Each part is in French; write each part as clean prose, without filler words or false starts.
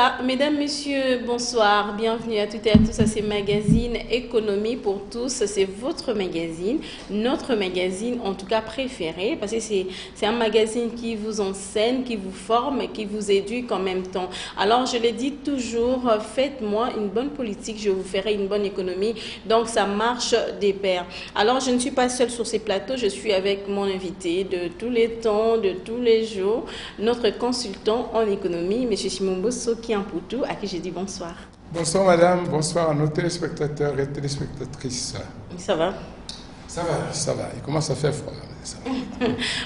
Voilà, mesdames, messieurs, bonsoir. Bienvenue à toutes et à tous à ces magazines Économie pour tous. C'est votre magazine, notre magazine en tout cas préféré, parce que c'est un magazine qui vous enseigne, qui vous forme et qui vous éduque en même temps. Alors, je le dis toujours, faites-moi une bonne politique, je vous ferai une bonne économie. Donc, ça marche des pairs. Alors, je ne suis pas seule sur ces plateaux, je suis avec mon invité de tous les temps, de tous les jours, notre consultant en économie, M. Chimombo Soki-Amputu, à qui je dis bonsoir. Bonsoir madame, bonsoir à nos téléspectateurs et téléspectatrices. Ça va? Ça va. Il commence à faire froid.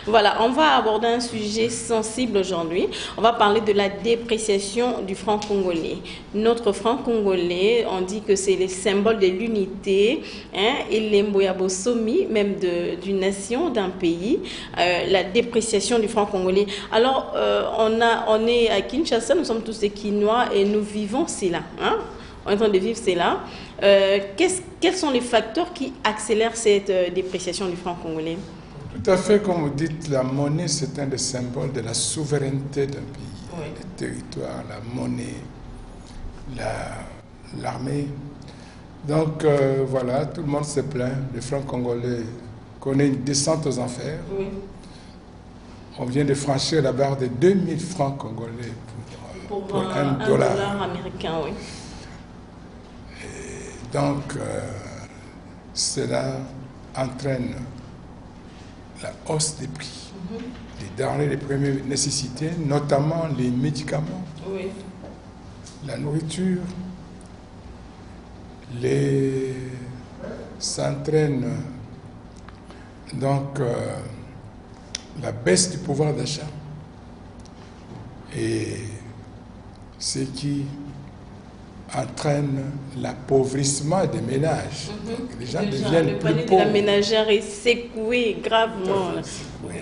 Voilà, on va aborder un sujet sensible aujourd'hui. On va parler de la dépréciation du franc congolais. Notre franc congolais, on dit que c'est le symbole de l'unité, et l'emboyabosomi, même d'une nation, d'un pays, la dépréciation du franc congolais. Alors, on est à Kinshasa, nous sommes tous des Kinois et nous vivons cela. On est en train de vivre cela. Quels sont les facteurs qui accélèrent cette dépréciation du franc congolais? Tout à fait, comme vous dites, la monnaie, c'est un des symboles de la souveraineté d'un pays. Oui. Le territoire, la monnaie, l'armée. Donc, voilà, tout le monde se plaint. Le franc congolais connaît une descente aux enfers. Oui. On vient de franchir la barre de 2000 francs congolais pour $1. $1 américain, oui. Et donc, cela entraîne la hausse des prix, des denrées de première nécessité, notamment les médicaments, Oui. la nourriture, ça entraîne donc la baisse du pouvoir d'achat et ce qui entraîne l'appauvrissement des ménages. Donc, les gens deviennent plus Le panier de pauvres. la ménagère est secoué gravement. Oui.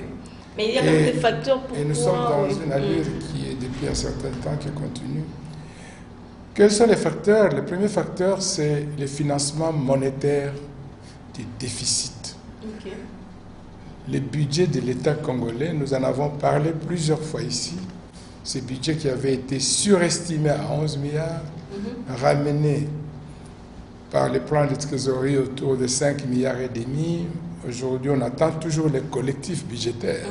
Mais il y a même des facteurs pour Et nous sommes dans une allure qui est depuis un certain temps qui continue. Quels sont les facteurs? Le premier facteur, c'est le financement monétaire du déficit. Okay. Le budget de l'État congolais, nous en avons parlé plusieurs fois ici. Ce budget qui avait été surestimé à 11 milliards, ramené par les plans de trésorerie autour de 5 milliards et demi. Aujourd'hui, on attend toujours les collectifs budgétaires.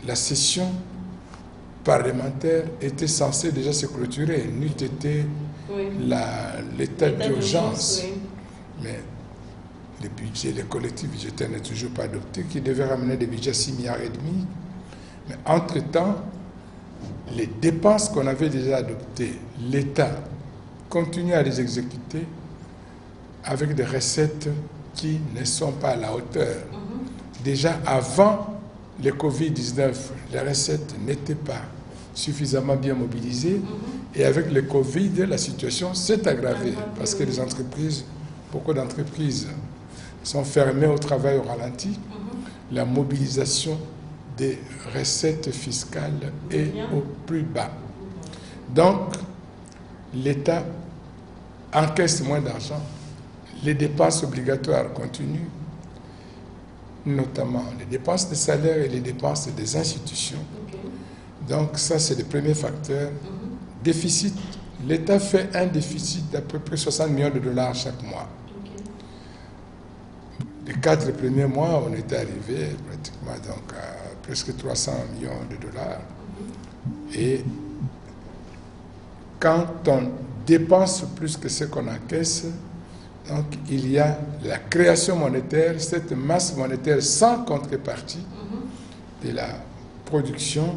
La session parlementaire était censée déjà se clôturer, n'eût été l'état d'urgence. Oui. Mais le budget, les collectifs budgétaires n'est toujours pas adopté, qui devait ramener des budgets à 6 milliards et demi. Mais entre-temps, les dépenses qu'on avait déjà adoptées, l'État continue à les exécuter avec des recettes qui ne sont pas à la hauteur. Déjà avant le Covid-19, les recettes n'étaient pas suffisamment bien mobilisées et avec le Covid, la situation s'est aggravée parce que les entreprises, beaucoup d'entreprises sont fermées au travail au ralenti. La mobilisation des recettes fiscales est au plus bas. Donc, l'État encaisse moins d'argent. Les dépenses obligatoires continuent, notamment les dépenses de salaire et les dépenses des institutions. Donc, ça, c'est le premier facteur. Déficit. L'État fait un déficit d'à peu près 60 millions de dollars chaque mois. Les 4 premiers mois, on était arrivé pratiquement donc, à presque 300 millions de dollars. Et quand on dépense plus que ce qu'on encaisse, donc il y a la création monétaire, cette masse monétaire sans contrepartie de la production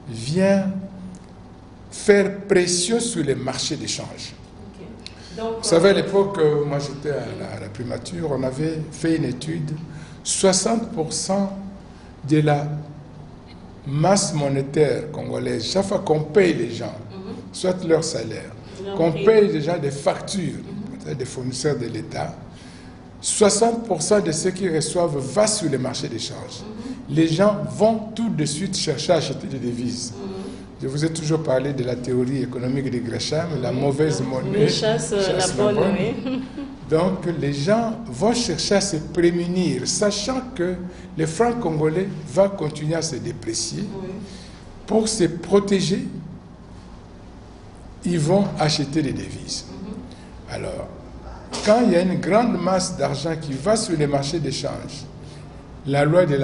vient faire pression sur les marchés d'échange. Vous savez, à l'époque, moi j'étais à la primature, on avait fait une étude, 60% de la masse monétaire congolaise, chaque fois qu'on paye les gens, soit leur salaire, qu'on paye déjà des factures, des fournisseurs de l'État, 60% de ce qu'ils reçoivent va sur les marchés d'échange. Les gens vont tout de suite chercher à acheter des devises. Je vous ai toujours parlé de la théorie économique de Gresham, la mauvaise monnaie chasse la bonne. Oui. Donc les gens vont chercher à se prémunir, sachant que le franc congolais va continuer à se déprécier pour se protéger ils vont acheter des devises. Alors, quand il y a une grande masse d'argent qui va sur les marchés d'échange, la loi de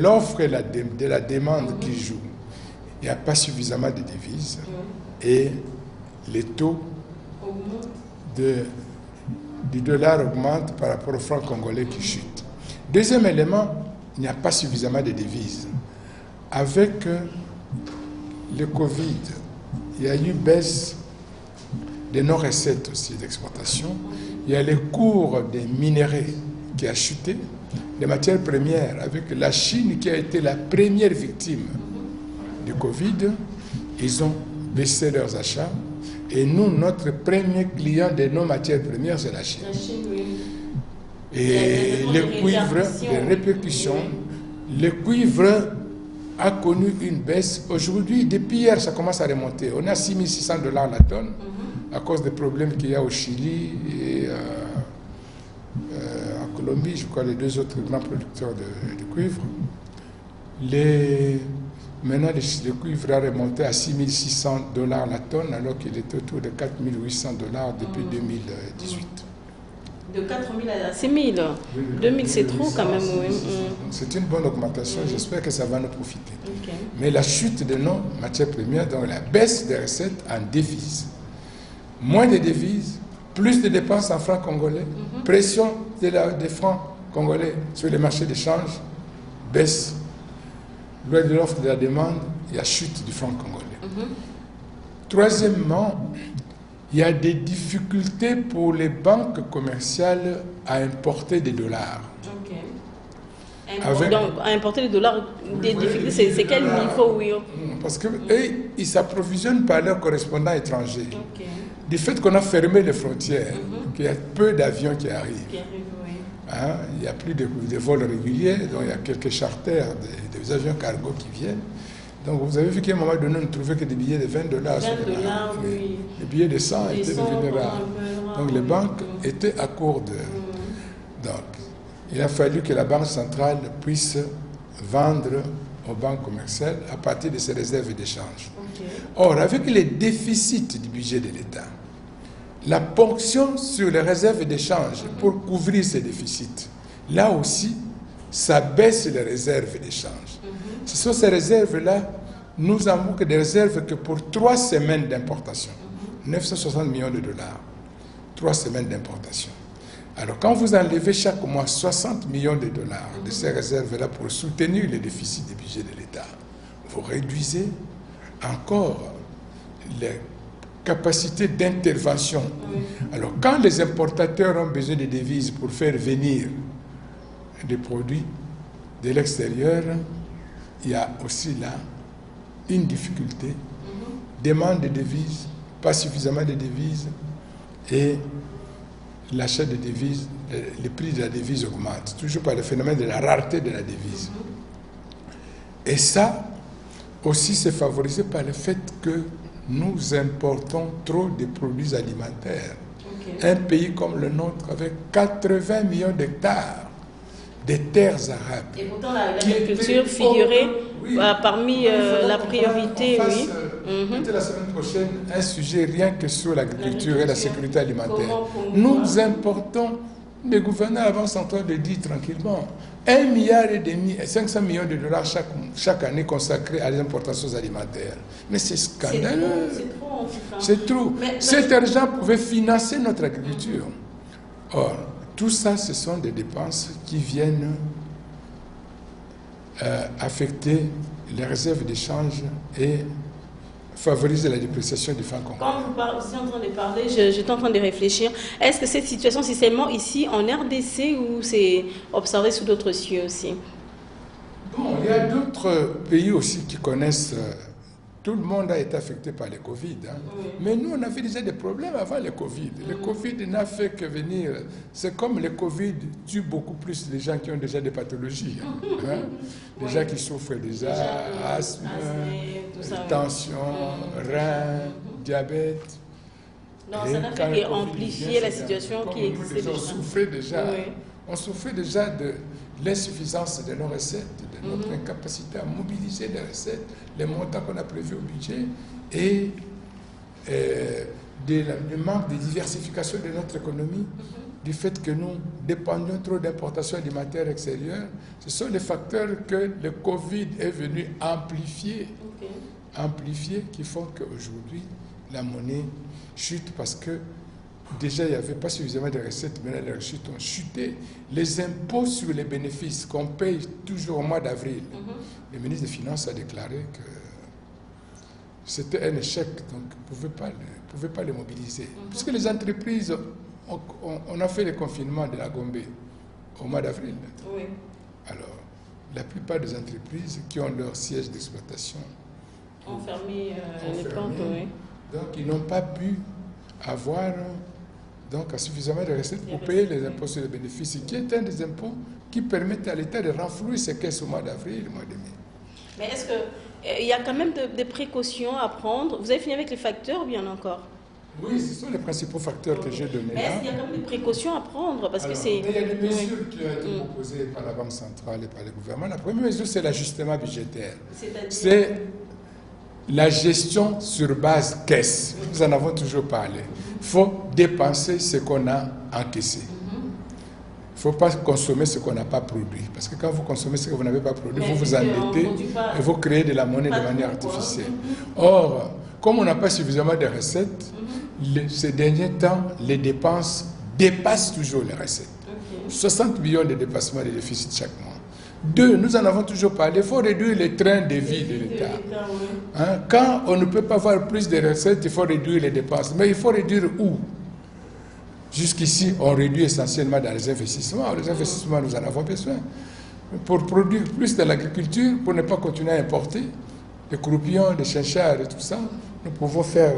l'offre et de la demande qui joue, il n'y a pas suffisamment de devises et les taux du dollar augmentent par rapport au franc congolais qui chute. Deuxième élément, il n'y a pas suffisamment de devises. Avec le Covid, il y a eu baisse de nos recettes aussi d'exportation. Il y a le cours des minéraux qui a chuté, des matières premières, avec la Chine qui a été la première victime du Covid. Ils ont baissé leurs achats. Et nous, notre premier client de nos matières premières, c'est la Chine. La Chine, oui. Et le cuivre, les répercussions, le cuivre a connu une baisse. Aujourd'hui, depuis hier, ça commence à remonter. On est à 6 600 $ la tonne à cause des problèmes qu'il y a au Chili et en Colombie, je crois, les deux autres grands producteurs de cuivre. Maintenant, le cuivre a remonté à 6 600 $ la tonne, alors qu'il était autour de 4 800 $ depuis 2018. De 4 000 à 6 000. 2 000, c'est trop quand même. Oui. C'est une bonne augmentation, j'espère que ça va nous profiter. Okay. Mais la chute de nos matières premières, donc la baisse des recettes en devises, moins de devises, plus de dépenses en francs congolais, pression des francs congolais sur les marchés d'échange, baisse. Loi de l'offre et de la demande, il y a chute du franc congolais. Troisièmement, il y a des difficultés pour les banques commerciales à importer des dollars. Donc, à importer des dollars, des difficultés, c'est quel niveau, oui? Parce qu'eux, ils s'approvisionnent par leurs correspondants étrangers. Du fait qu'on a fermé les frontières, qu'il y a peu d'avions qui arrivent. Hein, il n'y a plus de vols réguliers, donc il y a quelques charters, des avions cargo qui viennent. Donc vous avez vu qu'à un moment donné, on ne trouvait que des billets de 20 $. 20 $, oui. Les billets de 100 étaient devenus rares. Donc les banques étaient à court de... Donc il a fallu que la Banque centrale puisse vendre aux banques commerciales à partir de ces réserves d'échange. Or, avec les déficits du budget de l'État, la ponction sur les réserves d'échange pour couvrir ces déficits, là aussi, ça baisse les réserves d'échange. Ce sont ces réserves-là, nous avons que des réserves que pour 3 semaines d'importation, 960 millions de $, 3 semaines d'importation. Alors, quand vous enlevez chaque mois 60 millions de $ de ces réserves-là pour soutenir les déficits du budget de l'État, vous réduisez encore les capacités d'intervention. Alors, quand les importateurs ont besoin de devises pour faire venir des produits de l'extérieur, il y a aussi là une difficulté. Demande de devises, pas suffisamment de devises, et l'achat de devises, le prix de la devise augmente, toujours par le phénomène de la rareté de la devise. Et ça aussi, c'est favorisé par le fait que nous importons trop de produits alimentaires. Un pays comme le nôtre, avec 80 millions d'hectares de terres arabes. Et pourtant, l'agriculture figurait parmi la priorité, oui. La semaine prochaine, un sujet rien que sur l'agriculture et la sécurité alimentaire. Nous importons, les gouverneurs avancent en train de dire tranquillement, 1,5 milliard et 500 millions de $ chaque année consacrés à l'importation alimentaire. Mais c'est scandaleux. C'est trop. Cet argent pouvait financer notre agriculture. Or, tout ça, ce sont des dépenses qui viennent affecter les réserves d'échange et favoriser la dépréciation du franc congolais. Quand vous êtes en train de parler, j'étais en train de réfléchir. Est-ce que cette situation, c'est seulement ici en RDC ou c'est observé sous d'autres cieux aussi? Bon, il y a d'autres pays aussi qui connaissent... tout le monde a été affecté par le Covid. Hein. Mais nous, on avait déjà des problèmes avant le Covid. Le Covid n'a fait que venir... C'est comme le Covid tue beaucoup plus les gens qui ont déjà des pathologies. Hein. Les gens qui souffrent déjà asthme, tension, rein, diabète. Non, ça n'a fait qu'amplifier la situation qui existait déjà. On souffrait déjà de l'insuffisance de nos recettes, de notre incapacité à mobiliser les recettes, les montants qu'on a prévus au budget et du manque de diversification de notre économie, du fait que nous dépendions trop d'importations alimentaires extérieures. Ce sont les facteurs que le Covid est venu amplifier, qui font qu'aujourd'hui, la monnaie chute parce que déjà, il n'y avait pas suffisamment de recettes, mais les recettes ont chuté. Les impôts sur les bénéfices qu'on paye toujours au mois d'avril, le ministre des Finances a déclaré que c'était un échec, donc on ne pouvait pas les mobiliser. Puisque les entreprises, on a fait le confinement de la Gombe au mois d'avril. Oui. Alors, la plupart des entreprises qui ont leur siège d'exploitation ont fermé les portes, oui. Donc, ils n'ont pas pu avoir suffisamment de recettes pour payer les impôts sur les bénéfices, qui est un des impôts qui permettent à l'État de renflouer ses caisses au mois d'avril, au mois de mai. Mais est-ce qu'il y a quand même des précautions à prendre? Vous avez fini avec les facteurs ou bien encore? Oui, ce sont les principaux facteurs que j'ai donnés là. Mais est-ce qu'il y a quand même des précautions à prendre? Parce que il y a des mesures qui ont été proposées par la Banque centrale et par le gouvernement. La première mesure, c'est l'ajustement budgétaire. C'est la gestion sur base caisse. Nous en avons toujours parlé. Il faut dépenser ce qu'on a encaissé. Il ne faut pas consommer ce qu'on n'a pas produit. Parce que quand vous consommez ce que vous n'avez pas produit, vous vous endettez et vous créez de la monnaie de manière artificielle. Or, comme on n'a pas suffisamment de recettes, ces derniers temps, les dépenses dépassent toujours les recettes. 60 millions de dépassements de déficit chaque mois. Deux, nous en avons toujours parlé, il faut réduire les trains de vie de l'État. Quand on ne peut pas avoir plus de recettes, il faut réduire les dépenses. Mais il faut réduire où? Jusqu'ici, on réduit essentiellement dans les investissements. Les investissements, nous en avons besoin. Pour produire plus de l'agriculture, pour ne pas continuer à importer des croupions, des chinchards et tout ça, nous pouvons faire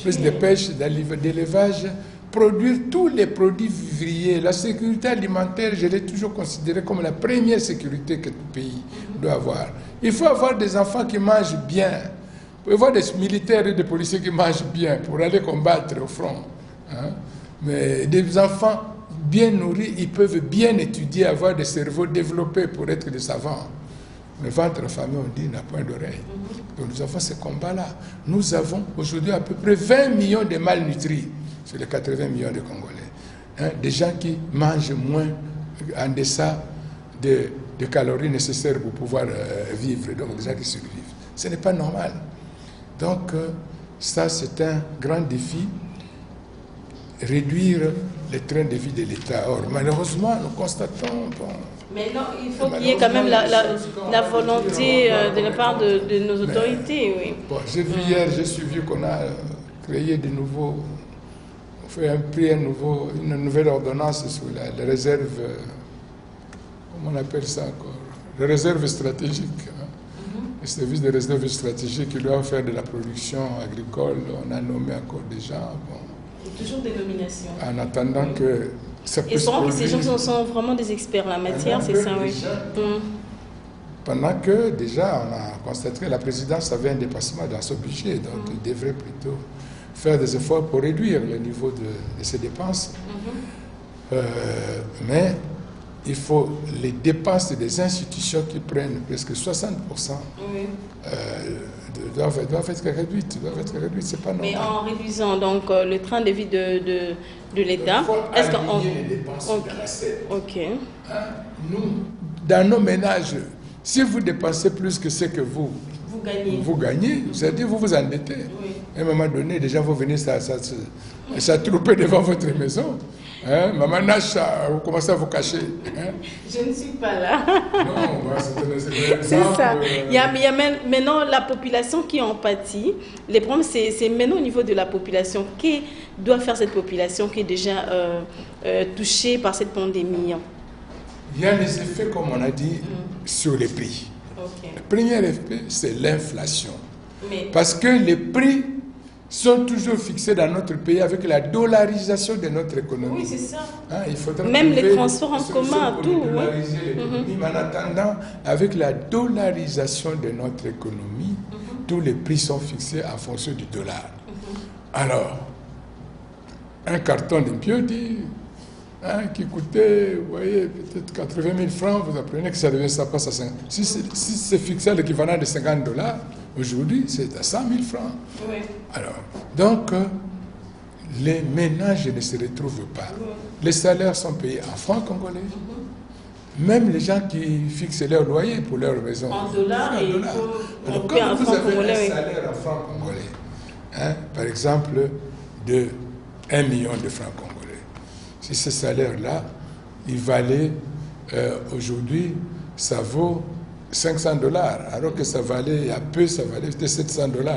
plus de pêche, d'élevage, produire tous les produits vivriers. La sécurité alimentaire, je l'ai toujours considérée comme la première sécurité que tout pays doit avoir. Il faut avoir des enfants qui mangent bien. Il faut avoir des militaires et des policiers qui mangent bien pour aller combattre au front. Mais des enfants bien nourris, ils peuvent bien étudier, avoir des cerveaux développés pour être des savants. Mais ventre famille, on dit, n'a point d'oreille. Donc nous avons ce combat-là. Nous avons aujourd'hui à peu près 20 millions de malnutris sur les 80 millions de Congolais. Des gens qui mangent moins en deçà des calories nécessaires pour pouvoir vivre, donc des gens qui survivent. Ce n'est pas normal. Donc ça, c'est un grand défi. Réduire les trains de vie de l'État. Or, malheureusement, nous constatons... Mais non, il faut qu'il y ait quand même la volonté de la part de nos autorités, oui. Bon, j'ai vu hier, j'ai suivi qu'on a créé de nouveaux... On fait une nouvelle ordonnance sur les réserves... Comment on appelle ça encore? Les réserves stratégiques. Les services de réserve stratégiques qui doivent faire de la production agricole. On a nommé encore des gens. Toujours des nominations. En attendant que ça puisse produire. Et ces gens sont vraiment des experts en la matière, c'est ça, oui. Pendant que déjà, on a constaté que la présidence avait un dépassement dans son budget, donc il devrait plutôt faire des efforts pour réduire le niveau de ses dépenses. Mais il faut les dépenses des institutions qui prennent presque 60%. Doivent être réduites, c'est pas normal. Mais en réduisant donc le train de vie de l'État, est-ce qu'on les dépenses nous, dans nos ménages, si vous dépensez plus que ce que vous gagnez, c'est-à-dire vous vous endettez. À un moment donné, déjà vous venez s'attrouper devant votre maison. Maman Nacha, vous commencez à vous cacher. Je ne suis pas là. Non, c'est ça. Il y a maintenant la population qui en pâtit. Les problèmes, c'est maintenant au niveau de la population. Qui doit faire cette population qui est déjà touchée par cette pandémie? Il y a les effets, comme on a dit, sur les prix. Le premier effet, c'est l'inflation. Parce que les prix sont toujours fixés dans notre pays avec la dollarisation de notre économie. Oui, c'est ça. Il faudra même les transports en commun, tout. Mais en attendant, avec la dollarisation de notre économie, tous les prix sont fixés en fonction du dollar. Alors, un carton d'impiote qui coûtait, vous voyez, peut-être 80 000 francs, vous apprenez que ça passe à 50. Si c'est fixé à l'équivalent de $50, Aujourd'hui, c'est à 100 000 francs. Oui. Alors, donc, les ménages ne se retrouvent pas. Les salaires sont payés en francs congolais. Même les gens qui fixent leur loyer pour leur maison. En dollars, et il faut alors, payer quand en vous francs avez congolais. un salaire en francs congolais, hein, par exemple, de 1 million de francs congolais, si ce salaire-là, il valait, aujourd'hui, ça vaut 500 $, alors que ça valait, il y a peu, ça valait 700 $.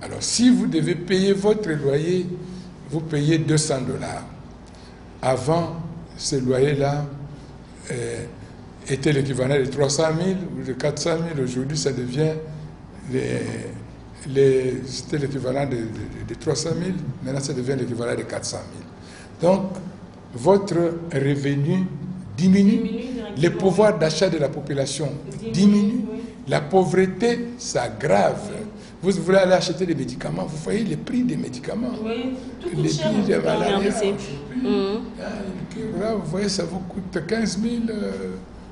Alors, si vous devez payer votre loyer, vous payez 200 $. Avant, ce loyer-là était l'équivalent de 300 000 ou de 400 000. Aujourd'hui, ça devient c'était l'équivalent de 300 000. Maintenant, ça devient l'équivalent de 400 000. Donc, votre revenu diminue, le pouvoir d'achat de la population diminue, la pauvreté s'aggrave. Vous voulez aller acheter des médicaments, vous voyez les prix des médicaments. Oui, tout coûte Les cher. prix des maladies. Mhm. Là, vous voyez, ça vous coûte 15 000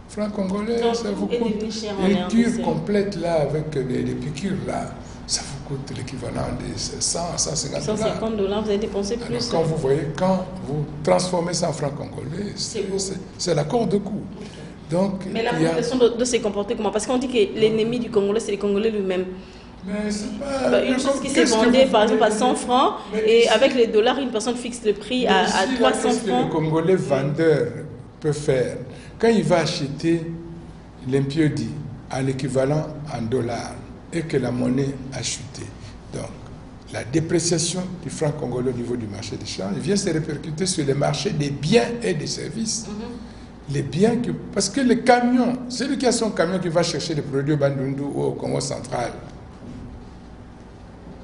francs congolais. Donc, Ça vous tout est coûte devenu cher en une RDC. cure complète là, avec des piqûres là. Ça vous coûte l'équivalent de 100 à 150 $. 150 $, vous avez dépensé plus. Alors, quand vous voyez, quand vous transformez ça en francs congolais, c'est l'accord de coût. Donc, Mais la il y a... population doit se comporter comment? Parce qu'on dit que l'ennemi du Congolais, c'est les Congolais lui-même. Mais c'est pas... Une chose qui s'est vendue par exemple à 100 francs, et ici, avec les dollars, une personne fixe le prix à 300 francs. Qu'est-ce que le Congolais vendeur peut faire? Quand il va acheter l'impiodi à l'équivalent en dollars et que la monnaie a chuté, donc la dépréciation du franc congolais au niveau du marché des changes vient se répercuter sur les marchés des biens et des services. Les biens parce que les camions, celui qui a son camion qui va chercher des produits au Bandundu ou au Congo central,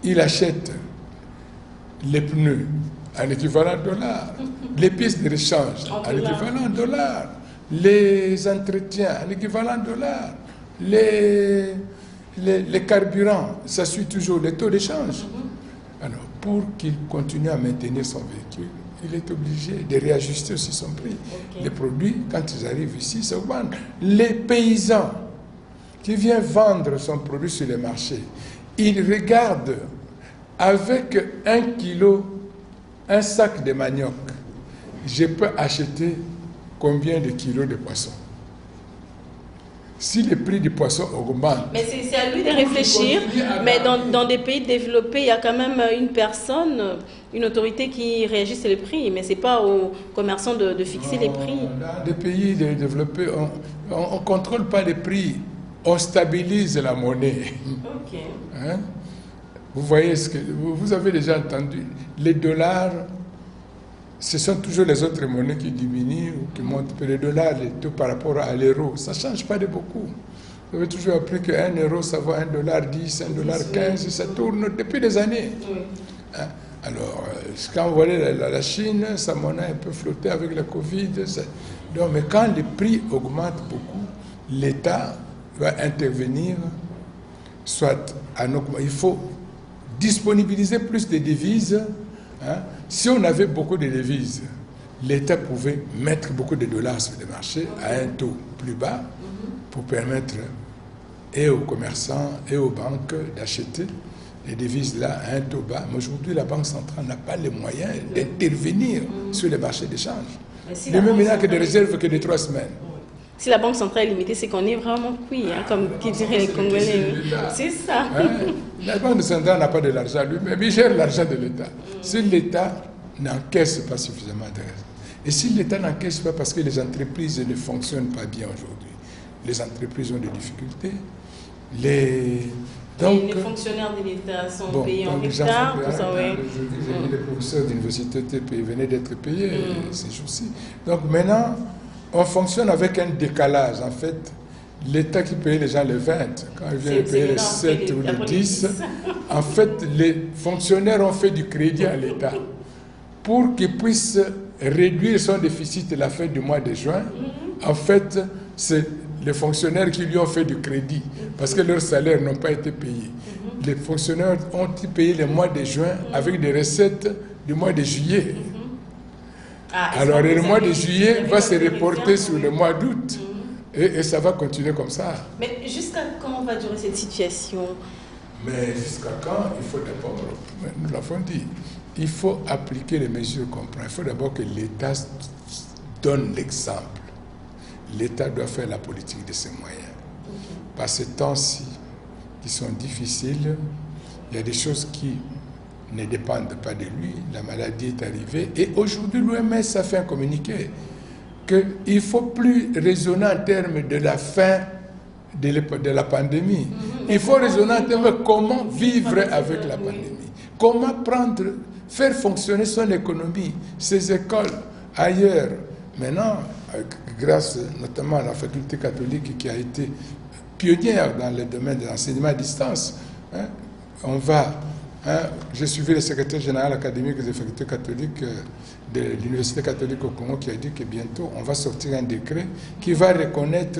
il achète les pneus en équivalent dollars, les pièces de rechange en équivalent dollars, les entretiens en équivalent dollars, les carburants, ça suit toujours les taux d'échange. Alors, pour qu'il continue à maintenir son véhicule, il est obligé de réajuster aussi son prix. Les produits, quand ils arrivent ici, ça augmente. Les paysans qui viennent vendre son produit sur les marchés, ils regardent avec 1 kilo, un sac de manioc, je peux acheter combien de kilos de poisson? Si le prix du poisson augmente... Mais c'est à lui de réfléchir, mais dans des pays développés, il y a quand même une personne, une autorité qui réagit sur les prix, mais ce n'est pas aux commerçants de fixer les prix. Dans des pays développés, on ne contrôle pas les prix, on stabilise la monnaie. Ok. Hein? Vous voyez ce que... Vous avez déjà entendu, les dollars... Ce sont toujours les autres monnaies qui diminuent ou qui montent. Le dollar, les taux par rapport à l'euro, ça ne change pas de beaucoup. Vous avez toujours appris qu'un euro, ça vaut $1.10, $1.15, ça tourne depuis des années. Hein? Alors, quand vous voyez la Chine, sa monnaie peut flotter avec la Covid. Donc, mais quand les prix augmentent beaucoup, l'État va intervenir, soit il faut disponibiliser plus de devises. Hein? Si on avait beaucoup de devises, l'État pouvait mettre beaucoup de dollars sur le marché à un taux plus bas pour permettre et aux commerçants et aux banques d'acheter les devises là à un taux bas. Mais aujourd'hui, la Banque centrale n'a pas les moyens d'intervenir sur les marchés d'échange. Le même il n'a que des réserves que de 3 semaines. Si la Banque centrale est limitée, c'est qu'on est vraiment cuit, hein, comme qui dirait les Congolais. C'est ça. Hein? La Banque centrale n'a pas de l'argent lui-même, il gère l'argent de l'État. Si l'État n'encaisse pas suffisamment d'argent, et si l'État n'encaisse pas parce que les entreprises ne fonctionnent pas bien aujourd'hui, les entreprises ont des difficultés, les fonctionnaires de l'État sont payés en retard, tout ça, oui. Les professeurs d'université venaient d'être payés ces jours-ci. Donc maintenant, on fonctionne avec un décalage. En fait, l'État qui paye les gens les 20, quand il vient payer les 7 ou les 10, en fait, les fonctionnaires ont fait du crédit à l'État pour qu'il puisse réduire son déficit à la fin du mois de juin. En fait, c'est les fonctionnaires qui lui ont fait du crédit parce que leurs salaires n'ont pas été payés. Les fonctionnaires ont payé le mois de juin avec des recettes du mois de juillet. Alors, le mois de juillet va se reporter sur le mois d'août. Et ça va continuer comme ça. Mais jusqu'à quand va durer cette situation? Mais jusqu'à quand? Il faut d'abord, nous l'avons dit, il faut appliquer les mesures qu'on prend. Il faut d'abord que l'État donne l'exemple. L'État doit faire la politique de ses moyens. Par ces temps-ci, qui sont difficiles, il y a des choses qui ne dépendent pas de lui. La maladie est arrivée. Et aujourd'hui, l'OMS a fait un communiqué qu'il ne faut plus raisonner en termes de la fin de la pandémie. Il faut raisonner en termes de comment vivre avec la pandémie. Comment faire fonctionner son économie, ses écoles, ailleurs. Maintenant, grâce notamment à la faculté catholique qui a été pionnière dans le domaine de l'enseignement à distance, on va... j'ai suivi le secrétaire général académique des facultés catholiques de l'Université catholique au Congo qui a dit que bientôt on va sortir un décret qui va reconnaître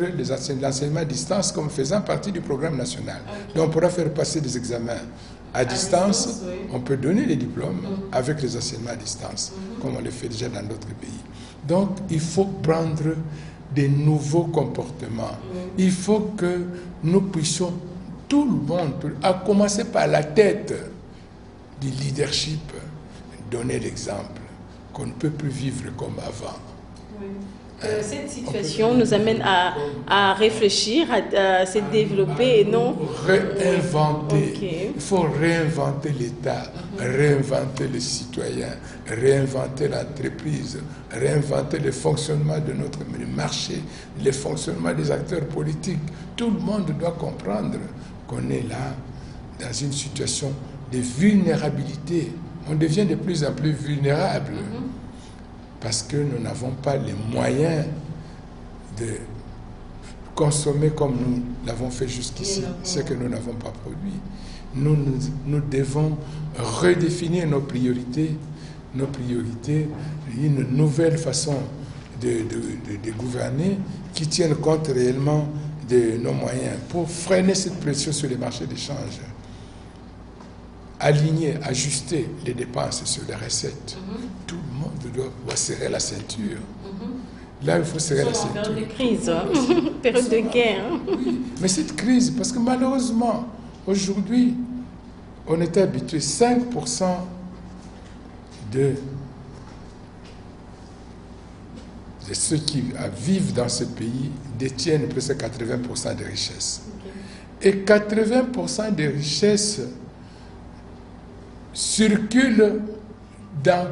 l'enseignement à distance comme faisant partie du programme national. Donc on pourra faire passer des examens à distance, oui. On peut donner les diplômes avec les enseignements à distance, comme on le fait déjà dans d'autres pays. Donc il faut prendre des nouveaux comportements. Il faut que nous puissions, tout le monde, à commencer par la tête du leadership, donner l'exemple qu'on ne peut plus vivre comme avant. Oui. Cette situation nous amène à réfléchir, à se développer et non... Réinventer. Okay. Il faut réinventer l'État, réinventer les citoyens, réinventer l'entreprise, réinventer le fonctionnement de notre marché, le fonctionnement des acteurs politiques. Tout le monde doit comprendre qu'on est là dans une situation de vulnérabilité. On devient de plus en plus vulnérable parce que nous n'avons pas les moyens de consommer comme nous l'avons fait jusqu'ici, ce que nous n'avons pas produit. Nous devons redéfinir nos priorités, une nouvelle façon de gouverner qui tienne compte réellement de nos moyens pour freiner cette pression sur les marchés d'échange. Aligner, ajuster les dépenses sur les recettes. Tout le monde doit serrer la ceinture. Là, il faut serrer la ceinture. Période de crise, période de guerre. Oui. Mais cette crise, parce que malheureusement, aujourd'hui, on est habitué, 5% de ceux qui vivent dans ce pays détiennent presque 80% des richesses. Et 80% des richesses circulent dans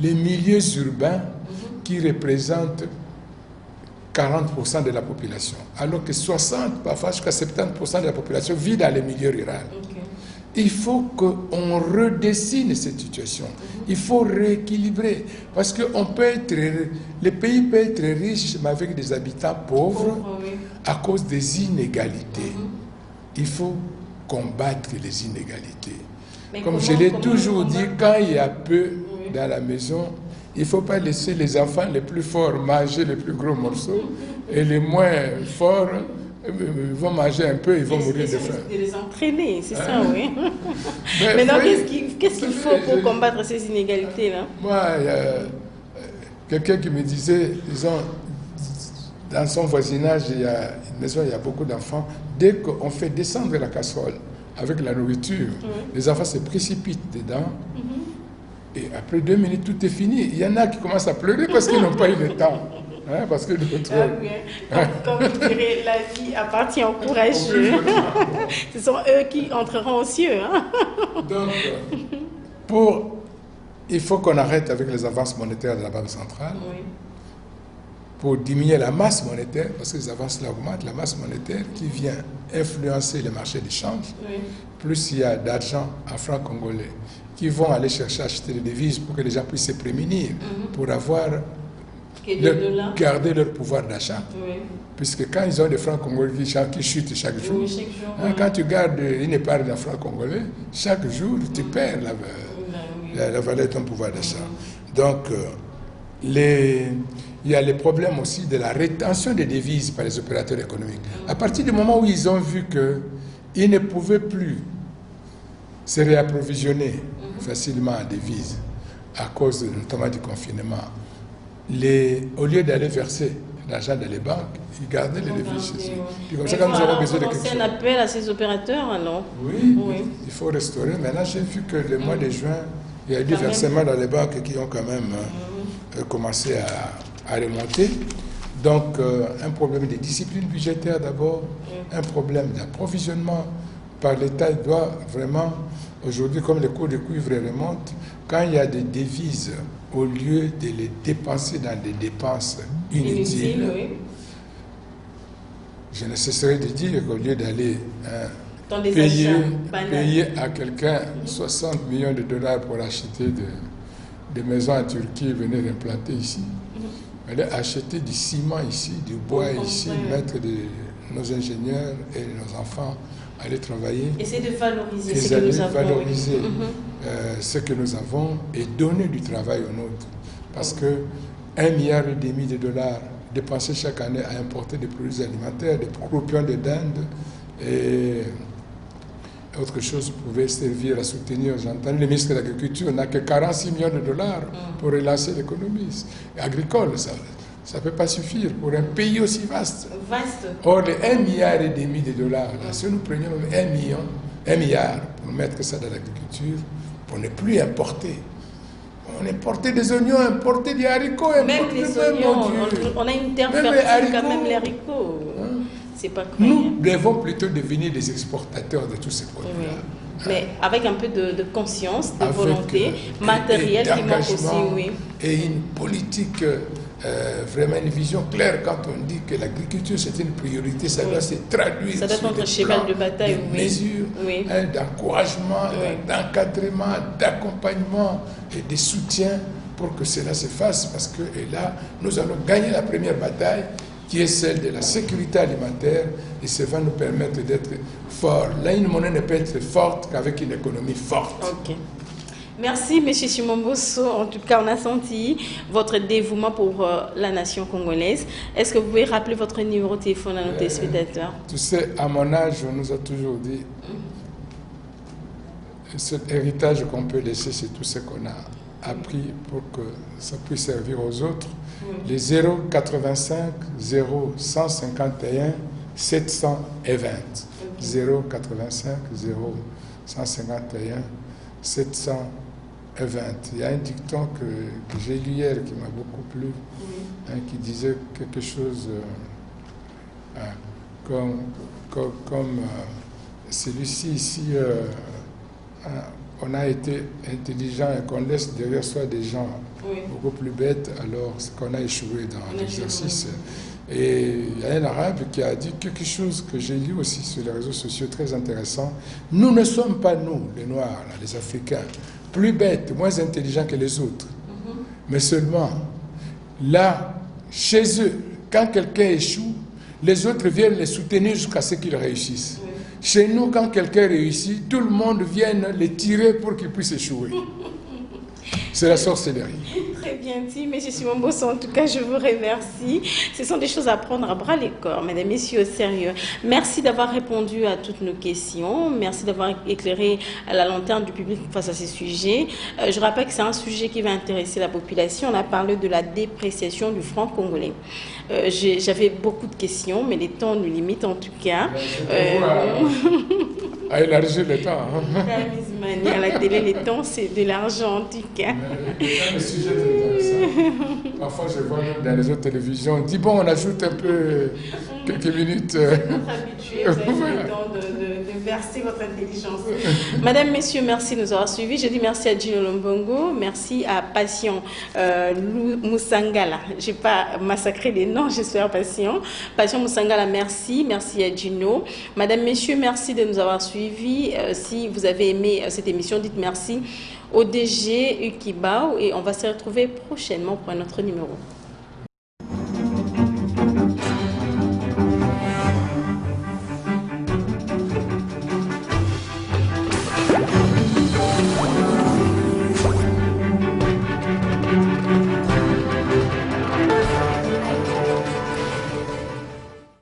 les milieux urbains qui représentent 40% de la population, alors que 60, parfois jusqu'à 70% de la population vit dans les milieux ruraux. Il faut qu'on redessine cette situation. Il faut rééquilibrer, parce que le pays peut être riche, mais avec des habitants pauvres à cause des inégalités. Il faut combattre les inégalités. Comme je l'ai toujours dit, quand il y a peu dans la maison, il ne faut pas laisser les enfants les plus forts manger les plus gros morceaux et les moins forts vont manger un peu, ils vont mourir de faim. De les entraîner, c'est ça, oui. Maintenant, qu'est-ce qu'il faut pour combattre ces inégalités-là? Moi, il y a quelqu'un qui me disait, disons, dans son voisinage, il y a une maison, il y a beaucoup d'enfants. Dès qu'on fait descendre la casserole avec la nourriture, les enfants se précipitent dedans. Et après 2 minutes, tout est fini. Il y en a qui commencent à pleurer parce qu'ils n'ont pas eu le temps. Parce que comme je dirais, la vie appartient aux courageux. Ce sont eux qui entreront aux cieux. Donc, il faut qu'on arrête avec les avances monétaires de la Banque centrale. Pour diminuer la masse monétaire, parce que les avances là augmentent, la masse monétaire qui vient influencer les marchés d'échange. Plus il y a d'argent en francs congolais qui vont aller chercher à acheter des devises pour que les gens puissent se prémunir, pour garder leur pouvoir d'achat. Puisque quand ils ont des francs congolais qui chutent chaque jour, quand tu gardes une épargne en francs congolais, chaque jour, tu perds la valeur de ton pouvoir d'achat. Donc, il y a les problèmes aussi de la rétention des devises par les opérateurs économiques. À partir du moment où ils ont vu qu'ils ne pouvaient plus se réapprovisionner facilement en devises à cause notamment du confinement, au lieu d'aller verser l'argent dans les banques, ils gardaient les devises chez eux. Puis comme Mais ça, quand nous avons besoin de quelque c'est chose... un appel à ces opérateurs, alors? Oui, il faut restaurer. Maintenant, j'ai vu que le mois de juin, il y a eu des versements dans les banques qui ont quand même commencé à remonter. Donc, un problème de discipline budgétaire d'abord, un problème d'approvisionnement par l'État. Il doit vraiment, aujourd'hui, comme les cours de cuivre remontent, quand il y a des devises, au lieu de les dépenser dans des dépenses inutiles, je ne cesserai de dire qu'au lieu d'aller payer à quelqu'un 60 millions de dollars pour acheter des maisons en Turquie et venir implanter ici, aller acheter du ciment ici, du bois ici, mettre nos ingénieurs et nos enfants aller travailler. Essayer de valoriser ce que nous avons. Valoriser ce que nous avons et donner du travail aux nôtres. Parce que 1,5 milliard de dollars dépensés chaque année à importer des produits alimentaires, des croupions de dinde et autre chose pouvait servir à soutenir. J'entends le ministre de l'Agriculture n'a que 46 millions de dollars pour relancer l'économie agricole. Ça ne peut pas suffire pour un pays aussi vaste. Or, les 1,5 milliard de dollars, là, si nous prenions 1 milliard pour mettre ça dans l'agriculture, pour ne plus importer. On importait des oignons, importait des haricots, même les oignons, on a une terre fertile quand même, les haricots. C'est pas nous devons plutôt devenir des exportateurs de tous ces produits-là. Mais avec un peu de conscience, de volonté matérielle qui manque aussi, et une politique, vraiment une vision claire quand on dit que l'agriculture c'est une priorité, ça doit se traduire. Ça doit être notre cheval de bataille, mesures d'encouragement, d'encadrement, d'accompagnement et de soutien pour que cela se fasse, parce que là, nous allons gagner la première bataille, qui est celle de la sécurité alimentaire, et ça va nous permettre d'être forts. Là, une monnaie ne peut être forte qu'avec une économie forte. Merci, M. Shimon Bosso. En tout cas, on a senti votre dévouement pour la nation congolaise. Est-ce que vous pouvez rappeler votre numéro de téléphone à nos téléspectateurs? Tu sais, à mon âge, on nous a toujours dit cet héritage qu'on peut laisser, c'est tout ce qu'on a appris pour que ça puisse servir aux autres. Les 085 0151 720. 085 0151 720. Il y a un dicton que j'ai lu hier qui m'a beaucoup plu, qui disait quelque chose comme celui-ci ici, on a été intelligent et qu'on laisse derrière soi des gens beaucoup plus bêtes, alors qu'on a échoué dans l'exercice. Et il y a un arabe qui a dit quelque chose que j'ai lu aussi sur les réseaux sociaux, très intéressant. Nous ne sommes pas, nous, les Noirs, là, les Africains, plus bêtes, moins intelligents que les autres. Mais seulement, là, chez eux, quand quelqu'un échoue, les autres viennent les soutenir jusqu'à ce qu'ils réussissent. Chez nous, quand quelqu'un réussit, tout le monde vient les tirer pour qu'il puisse échouer. C'est la sorcellerie. Très bien dit, M. Shimon Bosso. En tout cas, je vous remercie. Ce sont des choses à prendre à bras les corps, mesdames et messieurs, au sérieux. Merci d'avoir répondu à toutes nos questions. Merci d'avoir éclairé à la lanterne du public face à ces sujets. Je rappelle que c'est un sujet qui va intéresser la population. On a parlé de la dépréciation du franc congolais. J'avais beaucoup de questions, mais les temps nous limitent en tout cas. À élargir le temps. À la télé, les temps, c'est de l'argent en tout cas. Le sujet est intéressant. Parfois, je vois même dans les autres télévisions, on dit bon, on ajoute un peu quelques minutes. Vous êtes habitués, vous avez le temps de verser votre intelligence. Madame, messieurs, merci de nous avoir suivis. Je dis merci à Gino Lombongo, merci à Patient Moussangala. Je n'ai pas massacré les noms, j'espère Patient. Patient Moussangala, merci. Merci à Gino. Madame, messieurs, merci de nous avoir suivis. Si vous avez aimé cette émission, dites merci au DG Ukibao et on va se retrouver prochainement pour un autre numéro.